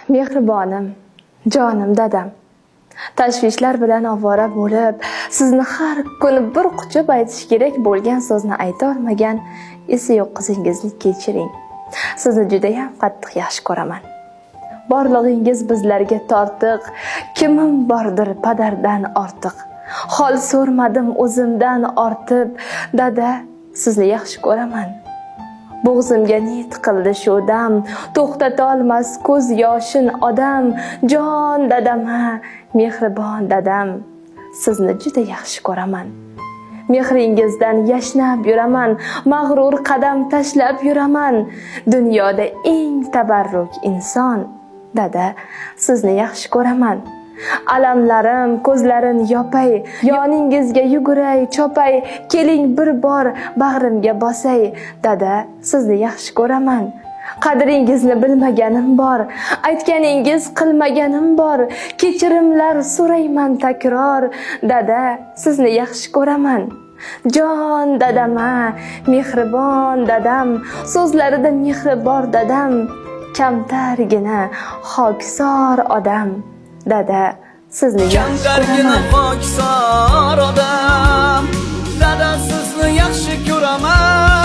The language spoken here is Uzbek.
Mehribonim, jonim dadam. Tashvishlar bilan ovora bo'lib, sizni har kuni bir quchib aytish kerak bo'lgan so'zni ayta olmagan esi yo'q qizingizni kechiring. Sizni juda ham qattiq yaxshi ko'raman. Borlig'ingiz bizlarga tortiq, kimim bordir padardan ortiq. Hol so'rmadim o'zimdan ortib, dada, sizni yaxshi ko'raman. Bo'g'zimga ne tiqildi shu dam, to'xtata olmas ko'z yoshin odam. Jon dadam, mehribon dadam, sizni juda yaxshi ko'raman. Mehringizdan yashnab yuraman, mag'rur qadam tashlab yuraman. Dunyoda eng tabarruk inson, dada, sizni yaxshi ko'raman. Alamlarim ko'zlarin yopay, yoningizga yuguray, chopay, keling bir bor bag'rimga bosay, dada, sizni yaxshi ko'raman. Qadringizni bilmaganim bor, aytganingiz qilmaganim bor, kechirimlar so'rayman takror, dada, sizni yaxshi ko'raman. Jon dadam, mehribon dadam, so'zlarida mehri bor dadam, kamtargina xokisor odam, dada, sizni yaxshi ko'raman. Xokisor odam, dada, sizni yaxshi ko'raman.